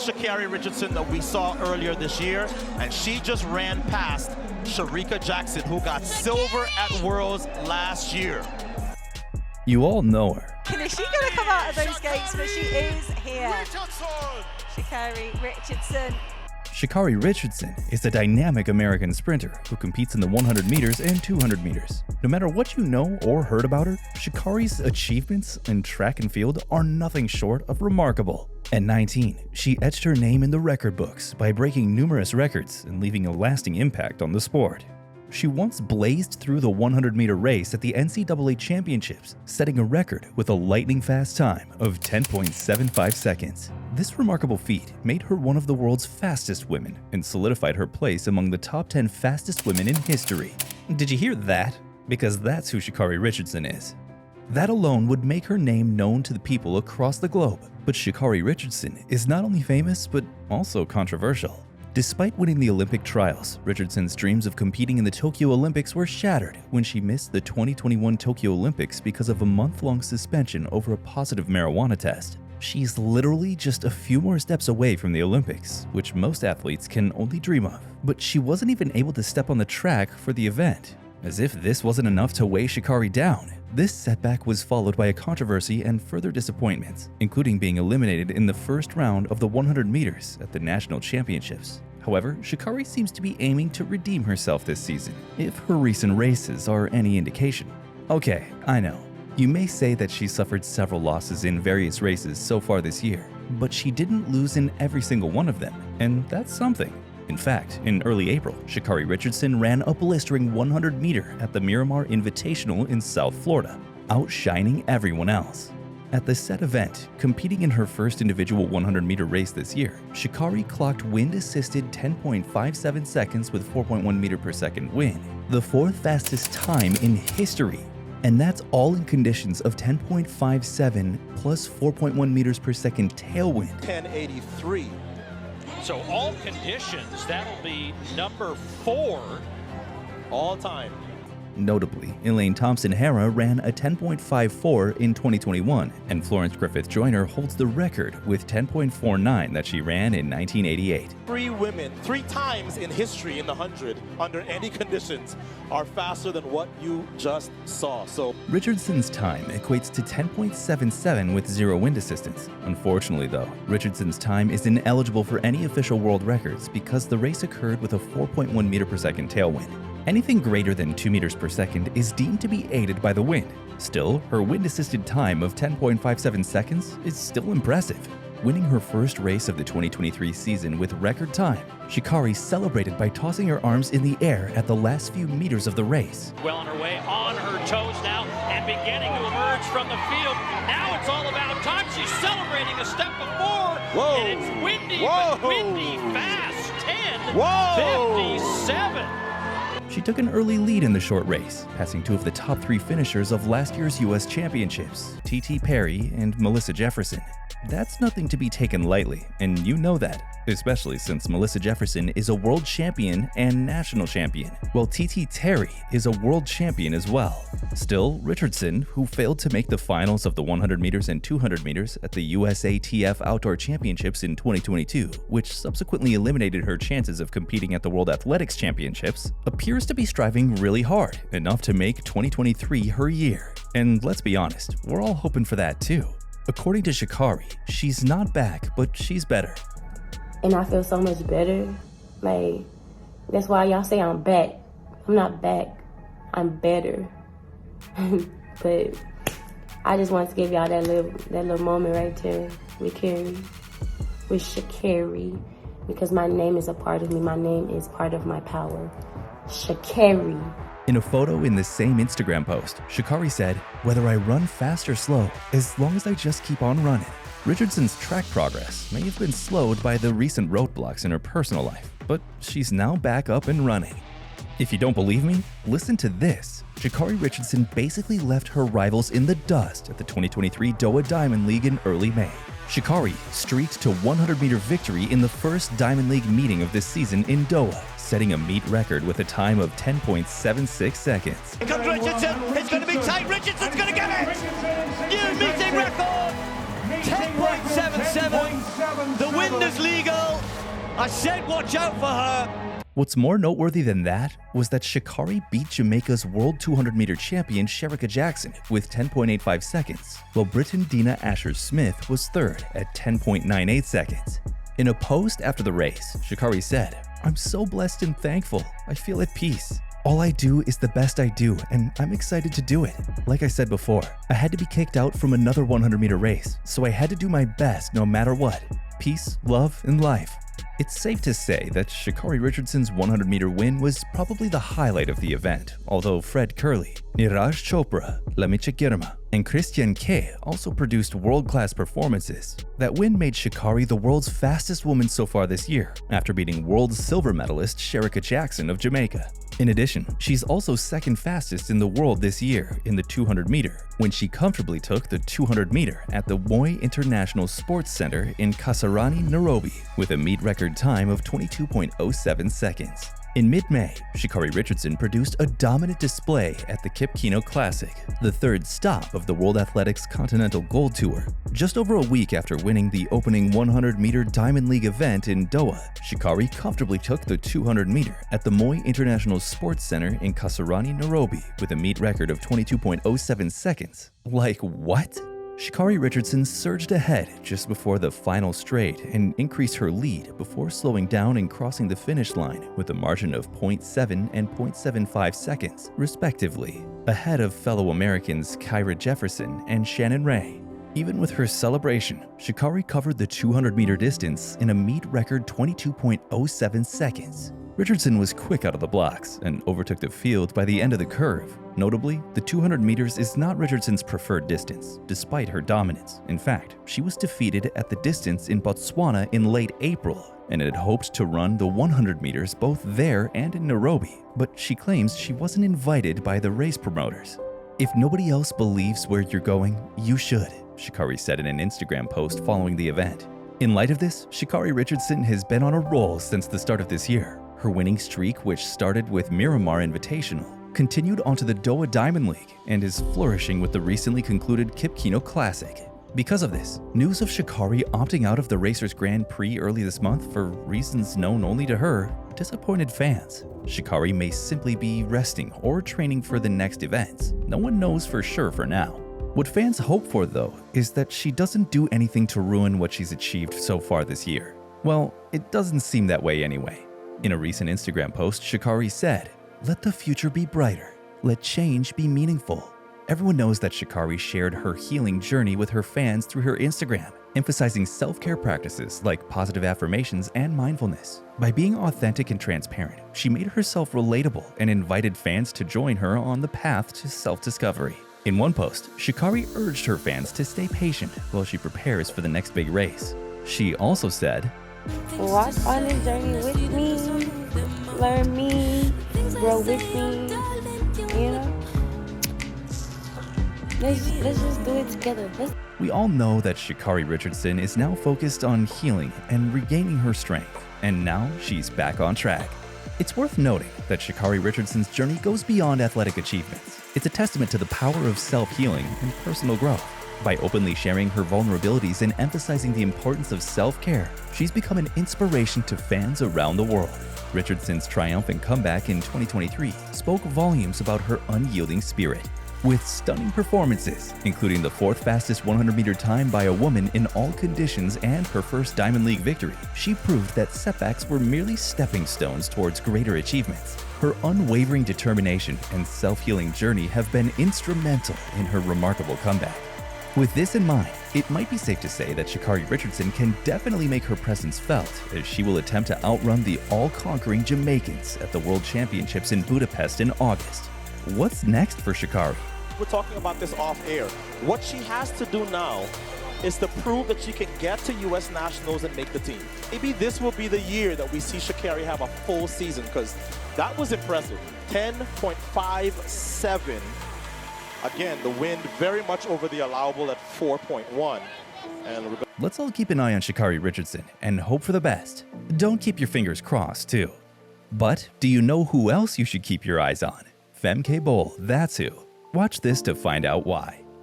Sha Carri Richardson that we saw earlier this year, and she just ran past Shericka Jackson, who got silver at Worlds last year. You all know her. Is she going to come out of those gates? But she is here. Sha Carri Richardson. ShaCarri Richardson is a dynamic American sprinter who competes in the 100 meters and 200 meters. No matter what you know or heard about her, ShaCarri's achievements in track and field are nothing short of remarkable. At 19, she etched her name in the record books by breaking numerous records and leaving a lasting impact on the sport. She once blazed through the 100-meter race at the NCAA Championships, setting a record with a lightning-fast time of 10.75 seconds. This remarkable feat made her one of the world's fastest women and solidified her place among the top 10 fastest women in history. Did you hear that? Because that's who ShaCarri Richardson is. That alone would make her name known to the people across the globe. But ShaCarri Richardson is not only famous, but also controversial. Despite winning the Olympic trials, Richardson's dreams of competing in the Tokyo Olympics were shattered when she missed the 2021 Tokyo Olympics because of a month-long suspension over a positive marijuana test. She's literally just a few more steps away from the Olympics, which most athletes can only dream of. But she wasn't even able to step on the track for the event. As if this wasn't enough to weigh ShaCarri down, this setback was followed by a controversy and further disappointments, including being eliminated in the first round of the 100 meters at the national championships. However, ShaCarri seems to be aiming to redeem herself this season, if her recent races are any indication. Okay, I know. You may say that she suffered several losses in various races so far this year, but she didn't lose in every single one of them, and that's something. In fact, in early April, ShaCarri Richardson ran a blistering 100-meter at the Miramar Invitational in South Florida, outshining everyone else. At the said event, competing in her first individual 100-meter race this year, ShaCarri clocked wind-assisted 10.57 seconds with 4.1 meter per second wind, the fourth fastest time in history. And that's all in conditions of 10.57 plus 4.1 meters per second tailwind. 1083. So all conditions, that'll be number 4 All time. Notably, Elaine Thompson-Herah ran a 10.54 in 2021, and Florence Griffith Joyner holds the record with 10.49 that she ran in 1988. 3 women, 3 times in history in the 100, under any conditions, are faster than what you just saw. So Richardson's time equates to 10.77 with 0 wind assistance. Unfortunately though, Richardson's time is ineligible for any official world records because the race occurred with a 4.1 meter per second tailwind. Anything greater than 2 meters per second is deemed to be aided by the wind. Still, her wind-assisted time of 10.57 seconds is still impressive. Winning her first race of the 2023 season with record time, ShaCarri celebrated by tossing her arms in the air at the last few meters of the race. Well on her way, on her toes now, and beginning to emerge from the field. Now it's all about time. She's celebrating a step before. Whoa. And it's windy, Whoa. but windy fast. 10, Whoa. 57. She took an early lead in the short race, passing 2 of the top 3 finishers of last year's U.S. Championships, T.T. Perry and Melissa Jefferson. That's nothing to be taken lightly, and you know that, especially since Melissa Jefferson is a world champion and national champion, while T.T. Terry is a world champion as well. Still, Richardson, who failed to make the finals of the 100 meters and 200 meters at the USATF Outdoor Championships in 2022, which subsequently eliminated her chances of competing at the World Athletics Championships, appears to be striving really hard, enough to make 2023 her year. And let's be honest, we're all hoping for that too. According to ShaCarri, she's not back, but she's better. And I feel so much better. Like, that's why y'all say I'm back. I'm not back. I'm better. But I just wanted to give y'all that little moment right there with ShaCarri, because my name is a part of me. My name is part of my power. ShaCarri. In a photo in the same Instagram post, ShaCarri said, "Whether I run fast or slow, as long as I just keep on running." Richardson's track progress may have been slowed by the recent roadblocks in her personal life, but she's now back up and running. If you don't believe me, listen to this. ShaCarri Richardson basically left her rivals in the dust at the 2023 Doha Diamond League in early May. ShaCarri streaked to 100-meter victory in the first Diamond League meeting of this season in Doha, setting a meet record with a time of 10.76 seconds. Here comes Richardson. It's going to be tight. Richardson's going to get it. New meeting record. 10.77. The wind is legal. I said watch out for her. What's more noteworthy than that was that ShaCarri beat Jamaica's World 200-meter champion Shericka Jackson with 10.85 seconds, while Britain Dina Asher-Smith was third at 10.98 seconds. In a post after the race, ShaCarri said, "I'm so blessed and thankful. I feel at peace. All I do is the best I do, and I'm excited to do it. Like I said before, I had to be kicked out from another 100-meter race, so I had to do my best no matter what. Peace, love, and life." It's safe to say that ShaCarri Richardson's 100-meter win was probably the highlight of the event, although Fred Kerley, Neeraj Chopra, Lamicha Girma, and Christian K also produced world-class performances. That win made ShaCarri the world's fastest woman so far this year, after beating world silver medalist Shericka Jackson of Jamaica. In addition, she's also second fastest in the world this year in the 200-meter, when she comfortably took the 200-meter at the Moi International Sports Center in Kasarani, Nairobi, with a meet record time of 22.07 seconds. In mid-May, ShaCarri Richardson produced a dominant display at the Kip Keino Classic, the third stop of the World Athletics Continental Gold Tour. Just over a week after winning the opening 100-meter Diamond League event in Doha, ShaCarri comfortably took the 200-meter at the Moi International Sports Center in Kasarani, Nairobi, with a meet record of 22.07 seconds. Like what? ShaCarri Richardson surged ahead just before the final straight and increased her lead before slowing down and crossing the finish line with a margin of 0.7 and 0.75 seconds, respectively, ahead of fellow Americans Kyra Jefferson and Shannon Ray. Even with her celebration, ShaCarri covered the 200-meter distance in a meet record 22.07 seconds. Richardson was quick out of the blocks and overtook the field by the end of the curve. Notably, the 200 meters is not Richardson's preferred distance, despite her dominance. In fact, she was defeated at the distance in Botswana in late April and had hoped to run the 100 meters both there and in Nairobi, but she claims she wasn't invited by the race promoters. "If nobody else believes where you're going, you should," ShaCarri said in an Instagram post following the event. In light of this, ShaCarri Richardson has been on a roll since the start of this year. Her winning streak, which started with Miramar Invitational, continued onto the Doha Diamond League and is flourishing with the recently concluded Kip Keino Classic. Because of this, news of ShaCarri opting out of the Racers Grand Prix early this month for reasons known only to her disappointed fans. ShaCarri may simply be resting or training for the next events. No one knows for sure for now. What fans hope for, though, is that she doesn't do anything to ruin what she's achieved so far this year. Well, it doesn't seem that way anyway. In a recent Instagram post, ShaCarri said, "Let the future be brighter. Let change be meaningful." Everyone knows that ShaCarri shared her healing journey with her fans through her Instagram, emphasizing self-care practices like positive affirmations and mindfulness. By being authentic and transparent, she made herself relatable and invited fans to join her on the path to self-discovery. In one post, ShaCarri urged her fans to stay patient while she prepares for the next big race. She also said, Walk on this journey with me, learn me, grow with me, you know? Let's just do it together. We all know that ShaCarri Richardson is now focused on healing and regaining her strength, and now she's back on track. It's worth noting that ShaCarri Richardson's journey goes beyond athletic achievements. It's a testament to the power of self-healing and personal growth. By openly sharing her vulnerabilities and emphasizing the importance of self-care, she's become an inspiration to fans around the world. Richardson's triumphant comeback in 2023 spoke volumes about her unyielding spirit. With stunning performances, including the fourth fastest 100-meter time by a woman in all conditions and her first Diamond League victory, she proved that setbacks were merely stepping stones towards greater achievements. Her unwavering determination and self-healing journey have been instrumental in her remarkable comeback. With this in mind, it might be safe to say that ShaCarri Richardson can definitely make her presence felt as she will attempt to outrun the all-conquering Jamaicans at the World Championships in Budapest in August. What's next for ShaCarri? We're talking about this off air. What she has to do now is to prove that she can get to U.S. Nationals and make the team. Maybe this will be the year that we see ShaCarri have a full season, because that was impressive. 10.57. Again, the wind very much over the allowable at 4.1. And let's all keep an eye on ShaCarri Richardson and hope for the best. Don't keep your fingers crossed, too. But do you know who else you should keep your eyes on? Femke Bowl, that's who. Watch this to find out why.